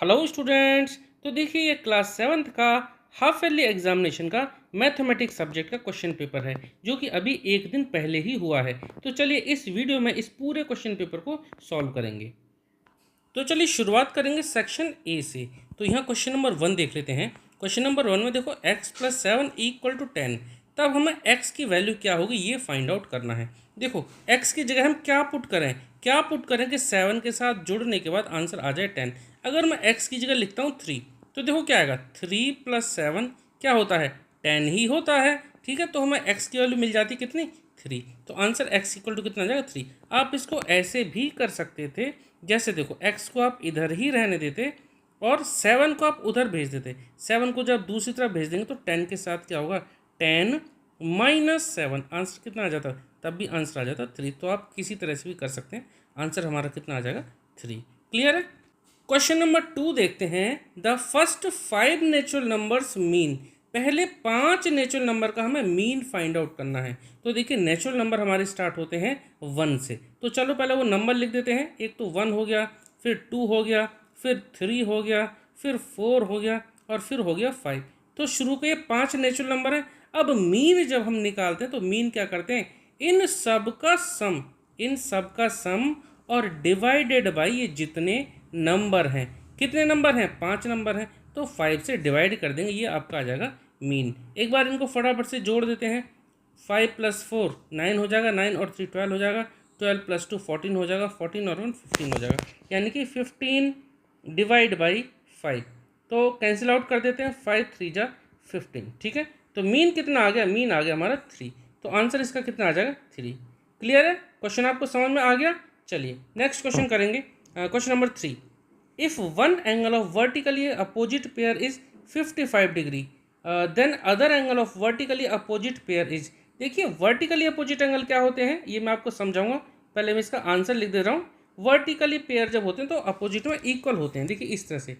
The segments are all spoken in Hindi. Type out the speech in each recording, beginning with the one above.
Hello students. तो देखिए ये क्लास सेवन्थ का हाफ ईयरली एग्जामिनेशन का मैथमेटिक्स सब्जेक्ट का क्वेश्चन पेपर है जो कि अभी एक दिन पहले ही हुआ है। तो चलिए इस वीडियो में इस पूरे क्वेश्चन पेपर को सॉल्व करेंगे। तो चलिए शुरुआत करेंगे सेक्शन ए से। तो यहाँ क्वेश्चन नंबर 1 देख लेते हैं। क्वेश्चन नंबर 1 में देखो x+7 इक्वल टू 10। तब हमें x की वैल्यू क्या होगी ये फाइंड आउट करना है। देखो x की जगह हम क्या पुट करें कि 7 के साथ जुड़ने के बाद आंसर आ जाए 10। अगर मैं x की जगह लिखता हूँ 3 तो देखो क्या आएगा, 3+7 क्या होता है, 10 ही होता है। ठीक है, तो हमें x की वैल्यू मिल जाती कितनी, 3। तो आंसर x इक्वल टू कितना आ जाएगा, 3। आप इसको ऐसे भी कर सकते थे, जैसे देखो x को आप इधर ही रहने देते और 7 को आप उधर भेज देते। 7 को जब दूसरी तरफ भेज देंगे तो 10 के साथ क्या होगा, 10-7। आंसर कितना आ जाता, तब भी आंसर आ जाता 3। तो आप किसी तरह से भी कर सकते हैं, आंसर हमारा कितना आ जाएगा, 3। क्लियर है। क्वेश्चन नंबर 2 देखते हैं। The first 5 natural numbers mean. पहले 5 नेचुरल नंबर का हमें मीन फाइंड आउट करना है। तो देखिए नेचुरल नंबर हमारे स्टार्ट होते हैं 1 से। तो चलो पहले वो नंबर लिख देते हैं। एक तो 1 हो गया, फिर 2 हो गया, फिर 3 हो गया, फिर 4 हो गया और फिर हो गया 5। तो शुरू के ये 5 नेचुरल नंबर हैं। अब मीन जब हम निकालते हैं तो मीन क्या करते हैं, इन सब का सम और डिवाइडेड बाई ये जितने नंबर हैं। कितने नंबर हैं, 5 नंबर हैं, तो 5 से डिवाइड कर देंगे, ये आपका आ जाएगा मीन। एक बार इनको फटाफट से जोड़ देते हैं। 5+4 9 हो जाएगा, 9 और 3 12 हो जाएगा, 12+2 14 हो जाएगा, 14 और 1 15 हो जाएगा, यानी कि 15 डिवाइड बाई 5। तो कैंसिल आउट कर देते हैं, 5 3 जा 15। ठीक है, तो मीन कितना आ गया, मीन आ गया हमारा 3। तो आंसर इसका कितना आ जाएगा, 3। क्लियर है, क्वेश्चन आपको समझ में आ गया। चलिए नेक्स्ट क्वेश्चन करेंगे। Question number 3। If one angle of vertically opposite pair is 55 डिग्री, then other angle of vertically opposite pair is. देखिए वर्टिकली अपोजिट एंगल क्या होते हैं ये मैं आपको समझाऊंगा। पहले मैं इसका आंसर लिख दे रहा हूँ। वर्टिकली पेयर जब होते हैं तो अपोजिट में इक्वल होते हैं। देखिए इस तरह से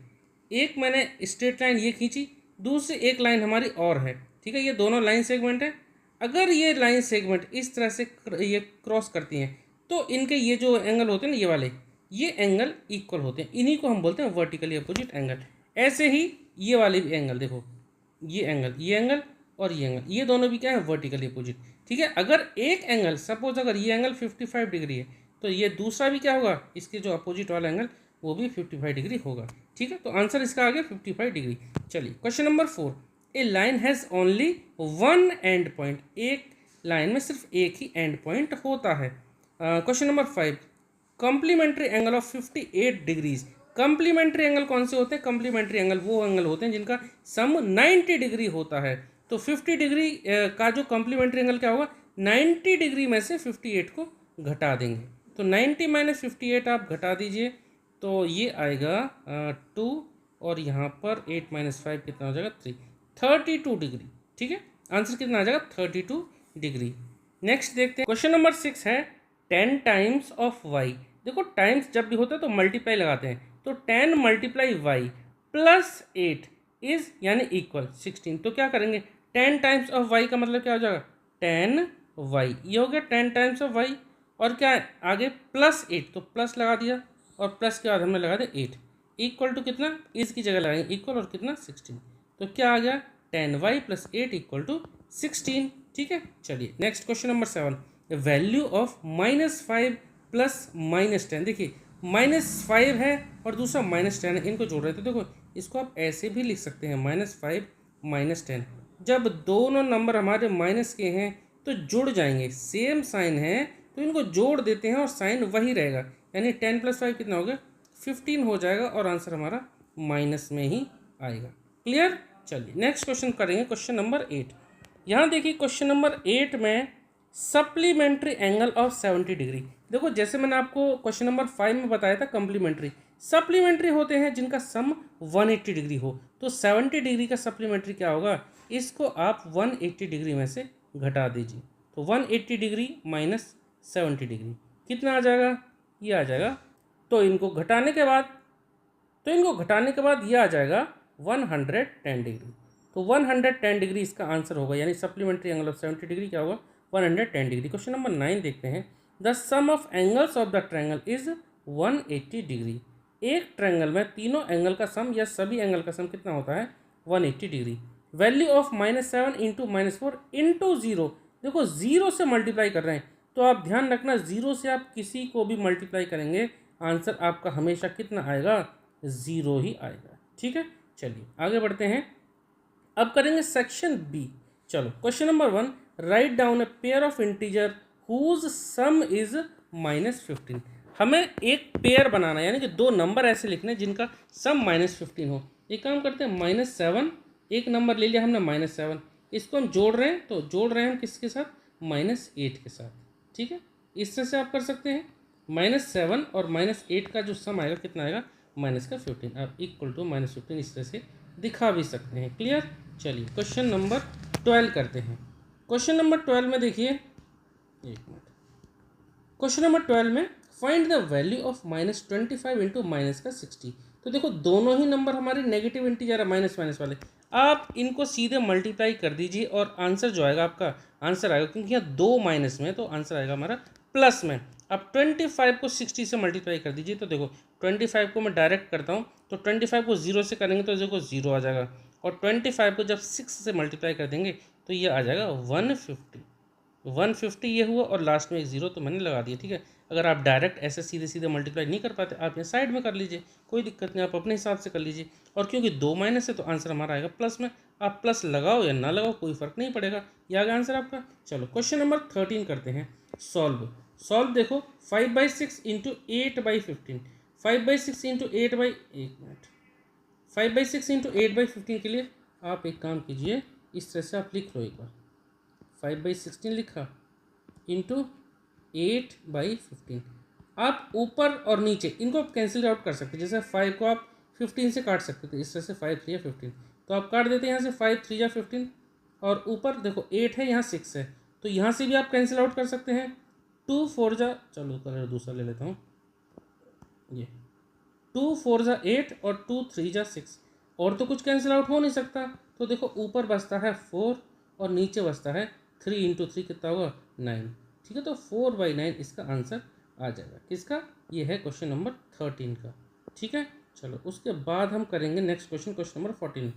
एक मैंने स्ट्रेट लाइन ये खींची, दूसरी एक लाइन हमारी और है। ठीक है, ये दोनों लाइन सेगमेंट है। अगर ये लाइन सेगमेंट इस तरह से ये क्रॉस करती हैं तो इनके ये जो एंगल होते हैं ना, ये वाले ये एंगल इक्वल होते हैं। इन्हीं को हम बोलते हैं वर्टिकली अपोजिट एंगल। ऐसे ही ये वाले भी एंगल देखो, ये एंगल और ये एंगल, ये दोनों भी क्या है, वर्टिकली अपोजिट। ठीक है, अगर एक एंगल सपोज अगर ये एंगल 55 डिग्री है तो ये दूसरा भी क्या होगा, इसके जो अपोजिट वाला एंगल वो भी 55 डिग्री होगा। ठीक है, तो आंसर इसका आ गया 55 डिग्री। चलिए question number 4। A line has only one end point. एक लाइन में सिर्फ एक ही एंड पॉइंट होता है। Question number 5। Complementary angle of 58 degrees. Complementary angle कौन से होते हैं, कॉम्प्लीमेंट्री एंगल वो एंगल होते हैं जिनका सम 90 डिग्री होता है। तो 50 डिग्री का जो कॉम्प्लीमेंट्री एंगल क्या होगा, 90 डिग्री में से 58 को घटा देंगे। तो 90 माइनस 58 आप घटा दीजिए तो ये आएगा 2 और यहाँ पर 8 माइनस 5 कितना हो जाएगा, 3, 32 डिग्री। ठीक है, आंसर कितना आ जाएगा, 32 डिग्री। नेक्स्ट देखते हैं क्वेश्चन नंबर 6 है 10 टाइम्स ऑफ वाई। देखो टाइम्स जब भी होता है तो मल्टीप्लाई लगाते हैं। तो 10 मल्टीप्लाई वाई प्लस 8 इज यानी इक्वल 16। तो क्या करेंगे, 10 टाइम्स ऑफ वाई का मतलब क्या हो जाएगा, 10 वाई। ये हो गया 10 टाइम्स ऑफ वाई और क्या है आगे प्लस 8, तो प्लस लगा दिया और प्लस के बाद हमने लगा दिया 8 इक्वल टू कितना, इसकी जगह लगाएंगे इक्वल और कितना 16। तो क्या आ गया, 10y प्लस 8 इक्वल टू 16। ठीक है, चलिए next question number 7। Value of -5 plus -10। देखिए -5 है और दूसरा -10 है, इनको जोड़ रहे थे। देखो इसको आप ऐसे भी लिख सकते हैं, -5 -10। जब दोनों नंबर हमारे माइनस के हैं तो जुड़ जाएंगे, सेम साइन है तो इनको जोड़ देते हैं और साइन वही रहेगा, यानी 10 + 5 कितना हो गया, 15 हो जाएगा और आंसर हमारा माइनस में ही आएगा। क्लियर। चलिए नेक्स्ट क्वेश्चन करेंगे, क्वेश्चन नंबर 8। यहाँ देखिए क्वेश्चन नंबर 8 में सप्लीमेंट्री एंगल ऑफ 70 डिग्री। देखो जैसे मैंने आपको क्वेश्चन नंबर 5 में बताया था कम्प्लीमेंट्री, सप्लीमेंट्री होते हैं जिनका सम 180 डिग्री हो। तो 70 डिग्री का सप्लीमेंट्री क्या होगा, इसको आप 180 डिग्री में से घटा दीजिए। तो 180 डिग्री माइनस 70 डिग्री कितना आ जाएगा, ये आ जाएगा। तो इनको घटाने के बाद ये आ जाएगा 110 डिग्री। तो 110 डिग्री इसका आंसर होगा, यानी सप्लीमेंट्री एंगल ऑफ 70 डिग्री क्या होगा, 110 डिग्री। क्वेश्चन नंबर 9 देखते हैं। The sum of angles of the triangle is 180 degree. एक ट्रायंगल में तीनों एंगल का सम या सभी एंगल का सम कितना होता है 180 degree. Value of -7 into -4 into zero, देखो जीरो से मल्टीप्लाई कर रहे हैं तो आप ध्यान रखना जीरो से आप किसी को भी मल्टीप्लाई करेंगे आंसर आपका हमेशा कितना आएगा, जीरो ही आएगा। ठीक है, चलिए आगे बढ़ते हैं। अब करेंगे सेक्शन बी। चलो question number 1, right down a pair of integer whose sum is -15। हमें एक पेयर बनाना है, यानी कि दो नंबर ऐसे लिखने जिनका सम -15 हो। एक काम करते हैं, -7 एक नंबर ले लिया हमने -7, इसको हम जोड़ रहे हैं, तो जोड़ रहे हैं हम किसके साथ, -8 के साथ। ठीक है, इस तरह से आप कर सकते हैं, -7 और -8 का जो सम आएगा कितना आएगा, -15। आप इक्वल टू -15 इस तरह से दिखा भी सकते हैं। क्लियर, चलिए क्वेश्चन नंबर 12 करते हैं। क्वेश्चन नंबर 12 में देखिए, एक मिनट, क्वेश्चन नंबर 12 में find the value of -25 into -60। तो देखो दोनों ही नंबर हमारे नेगेटिव इंटीजर है, माइनस माइनस वाले। आप इनको सीधे मल्टीप्लाई कर दीजिए और आंसर जो आएगा आपका आंसर आएगा, क्योंकि यहाँ दो माइनस में तो आंसर आएगा हमारा प्लस में। अब 25 को 60 से मल्टीप्लाई कर दीजिए, तो देखो 25 को मैं डायरेक्ट करता हूँ, तो 25 को 0 से करेंगे तो देखो 0 आ जाएगा, और 25 को जब 6 से मल्टीप्लाई कर देंगे तो ये आ जाएगा 150 ये हुआ, और लास्ट में एक 0 तो मैंने लगा दिया। ठीक है, अगर आप डायरेक्ट ऐसे सीधे सीधे मल्टीप्लाई नहीं कर पाते, आप यहाँ साइड में कर लीजिए, कोई दिक्कत नहीं, आप अपने हिसाब से कर लीजिए। और क्योंकि दो माइनस है तो आंसर हमारा आएगा प्लस में, आप प्लस लगाओ या ना लगाओ कोई फर्क नहीं पड़ेगा, ये आ गया आंसर आपका। चलो क्वेश्चन नंबर 13 करते हैं, सॉल्व देखो 5/6 इंटू 8/15, 5/6 इंटू 8/, एक मिनट, 5/6 इंटू 8/15 के लिए आप एक काम कीजिए, इस तरह से आप लिख लो एक बार, 5/16 लिखा इंटू 8/15। आप ऊपर और नीचे इनको आप कैंसिल आउट कर सकते हैं, जैसे 5 को आप 15 से काट सकते थे, इस तरह से 5 3 15, तो आप काट देते हैं यहाँ से 5 3 15, और ऊपर देखो 8 है, यहाँ 6 है, तो यहाँ से भी आप कैंसिल आउट कर सकते हैं। 2 4 चलो कलर दूसरा ले लेता हूँ, ये 2 4 8 और 2 3 6, और तो कुछ कैंसिल आउट हो नहीं सकता, तो देखो ऊपर बचता है 4 और नीचे बचता है 3 इंटू 3 कितना होगा 9। ठीक है, तो 4/9 इसका आंसर आ जाएगा, किसका, ये है क्वेश्चन नंबर 13 का। ठीक है, चलो उसके बाद हम करेंगे next question, question number 14।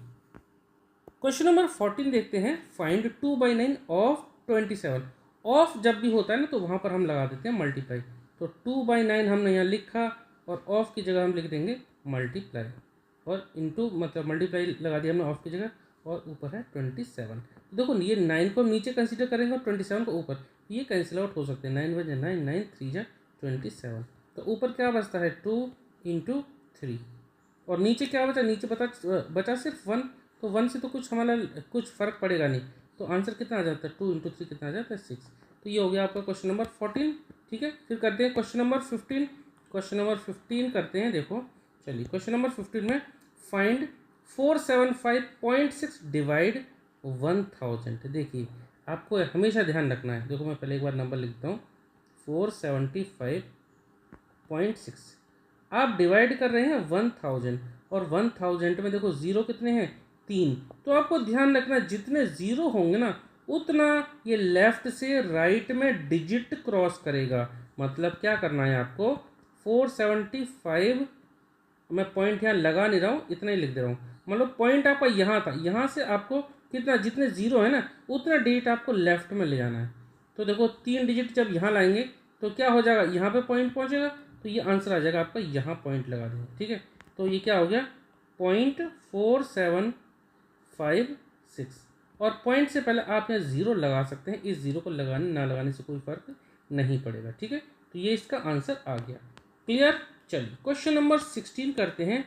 Question number 14 देखते हैं, फाइंड 2/9 ऑफ 27। ऑफ जब भी होता है ना तो वहाँ पर हम लगा देते हैं मल्टीप्लाई, तो 2/9 हमने यहाँ लिखा और ऑफ की जगह हम लिख देंगे मल्टीप्लाई, और इंटू मतलब मल्टीप्लाई लगा दिया हमने ऑफ की जगह, और ऊपर है 27। देखो ये 9 को नीचे कंसीडर करेंगे और 27 को ऊपर, ये कैंसिल आउट हो सकते हैं, 9 बजे 9 9 3 27, तो ऊपर क्या बचता है 2 इंटू 3, और नीचे क्या बचा, नीचे बचा सिर्फ 1, तो 1 से तो कुछ हमारा कुछ फर्क पड़ेगा नहीं, तो आंसर कितना आ जाता है 2 इंटू 3 कितना आ जाता है 6। तो ये हो गया आपका क्वेश्चन नंबर 14। ठीक है, फिर करते हैं क्वेश्चन नंबर 15। क्वेश्चन नंबर 15 करते हैं, देखो चलिए क्वेश्चन नंबर 15 में फाइंड 475.6 डिवाइड 1000। देखिए आपको हमेशा ध्यान रखना है, देखो मैं पहले एक बार नंबर लिखता हूँ, 475.6 आप डिवाइड कर रहे हैं 1000, और 1000 में देखो जीरो कितने हैं 3, तो आपको ध्यान रखना जितने जीरो होंगे ना उतना ये लेफ्ट से राइट में डिजिट क्रॉस करेगा। मतलब क्या करना है आपको, 475, मैं पॉइंट यहाँ लगा नहीं रहा हूँ, इतना ही लिख दे रहा हूँ, मतलब पॉइंट आपका यहाँ था, यहाँ से आपको कितना जितने जीरो है ना उतना डिजिट आपको लेफ्ट में ले जाना है। तो देखो 3 डिजिट जब यहाँ लाएंगे तो क्या हो जाएगा, यहाँ पे पॉइंट पहुँचेगा, तो ये आंसर आ जाएगा आपका, यहाँ पॉइंट लगा देंगे। ठीक है, तो ये क्या हो गया 0.4756, और पॉइंट से पहले आप यहाँ जीरो लगा सकते हैं, इस जीरो को लगाने ना लगाने से कोई फर्क नहीं पड़ेगा। ठीक है, तो ये इसका आंसर आ गया। क्लियर, चलिए क्वेश्चन नंबर 16 करते हैं,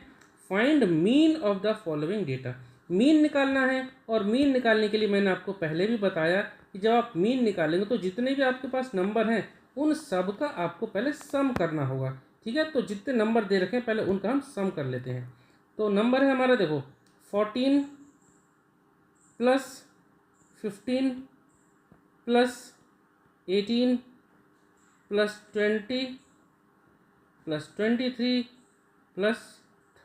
find mean of the following data. Mean निकालना है, और मीन निकालने के लिए मैंने आपको पहले भी बताया कि जब आप मीन निकालेंगे तो जितने भी आपके पास नंबर हैं उन सब का आपको पहले सम करना होगा। ठीक है, तो जितने नंबर दे रखे हैं पहले उनका हम सम कर लेते हैं। तो नंबर है हमारा देखो 14 plus 15 plus 18 plus 20 plus 23 plus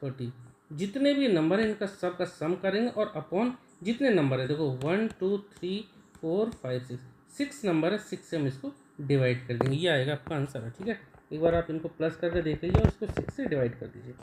30, जितने भी नंबर हैं इनका सब का सम करेंगे, और अपॉन जितने नंबर है देखो 1 2 3 4 5 6 नंबर है, 6 से हम इसको डिवाइड कर देंगे, ये आएगा आपका आंसर है। ठीक है, एक बार आप इनको प्लस करके देख लीजिए और इसको 6 से डिवाइड कर दीजिए।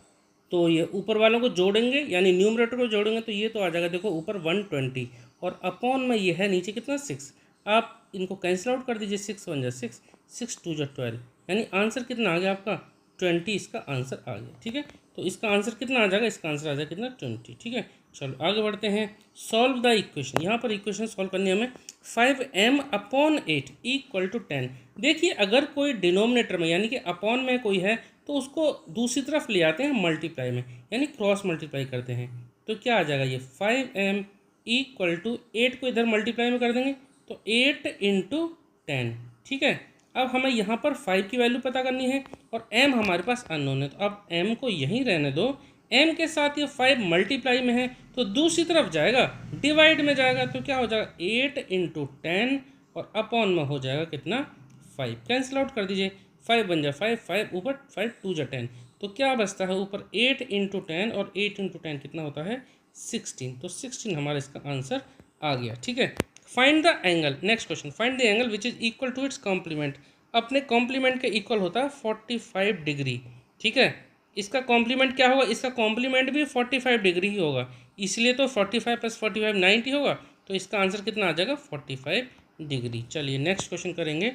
तो ये ऊपर वालों को जोड़ेंगे यानी न्यूमरेटर को जोड़ेंगे तो ये तो आ जाएगा, देखो ऊपर 120 और अपॉन में ये है नीचे कितना 6। आप इनको कैंसिल आउट कर दीजिए, 6 1 जा 6, 6 2 जा 12, यानी आंसर कितना आ गया आपका 20, इसका आंसर आ गया। ठीक है, तो इसका आंसर कितना आ जाएगा, इसका आंसर आ जाएगा कितना 20। ठीक है, चलो आगे बढ़ते हैं। सॉल्व द इक्वेशन, यहाँ पर इक्वेशन सॉल्व करनी है हमें। 5m/8 equal to 10। देखिए अगर कोई डिनोमिनेटर में यानी कि अपॉन में कोई है तो उसको दूसरी तरफ ले आते हैं मल्टीप्लाई में, यानी क्रॉस मल्टीप्लाई करते हैं। तो क्या आ जाएगा ये 5m इक्वल टू 8 को इधर मल्टीप्लाई में कर देंगे तो 8 इंटू 10। ठीक है, अब हमें यहाँ पर 5 की वैल्यू पता करनी है और m हमारे पास अननोन है, तो अब m को यहीं रहने दो। m के साथ ये 5 मल्टीप्लाई में है तो दूसरी तरफ जाएगा, डिवाइड में जाएगा, तो क्या हो जाएगा 8 इंटू 10 और अपॉन में हो जाएगा कितना 5। कैंसिल आउट कर दीजिए, 5 बन जा 5, 5 ऊपर 5 2 जा 10, तो क्या बचता है ऊपर 8 इंटू 10 और 8 इंटू 10 कितना होता है 16। तो 16 हमारा इसका आंसर आ गया। ठीक है, find the angle, next question, find the angle which is equal to its complement. अपने कॉम्प्लीमेंट के इक्वल होता है 45 डिग्री। ठीक है, इसका कॉम्प्लीमेंट क्या होगा, इसका कॉम्प्लीमेंट भी 45 डिग्री ही होगा, इसलिए तो 45 + 45 90 होगा, तो इसका आंसर कितना आ जाएगा 45 डिग्री। चलिए नेक्स्ट क्वेश्चन करेंगे।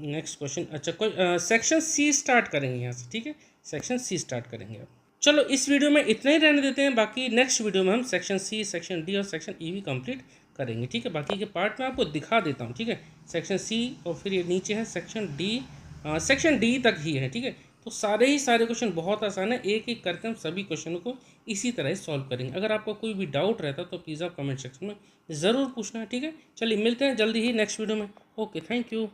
नेक्स्ट क्वेश्चन, अच्छा कोई सेक्शन सी स्टार्ट करेंगे यहाँ से। ठीक है, सेक्शन सी स्टार्ट करेंगे अब। चलो इस वीडियो में इतना ही रहने देते हैं, बाकी नेक्स्ट वीडियो में हम सेक्शन सी, सेक्शन डी और सेक्शन ई भी कंप्लीट करेंगे। ठीक है, बाकी के पार्ट में आपको दिखा देता हूँ। ठीक है, सेक्शन सी और फिर ये नीचे है सेक्शन डी, सेक्शन डी तक ही है। ठीक है, तो सारे क्वेश्चन बहुत आसान है, एक एक करके हम सभी क्वेश्चनों को इसी तरह सॉल्व करेंगे। अगर आपको कोई भी डाउट रहता तो प्लीज़ आप कमेंट सेक्शन में ज़रूर पूछना है। ठीक है, चलिए मिलते हैं जल्दी ही नेक्स्ट वीडियो में। Okay, thank you.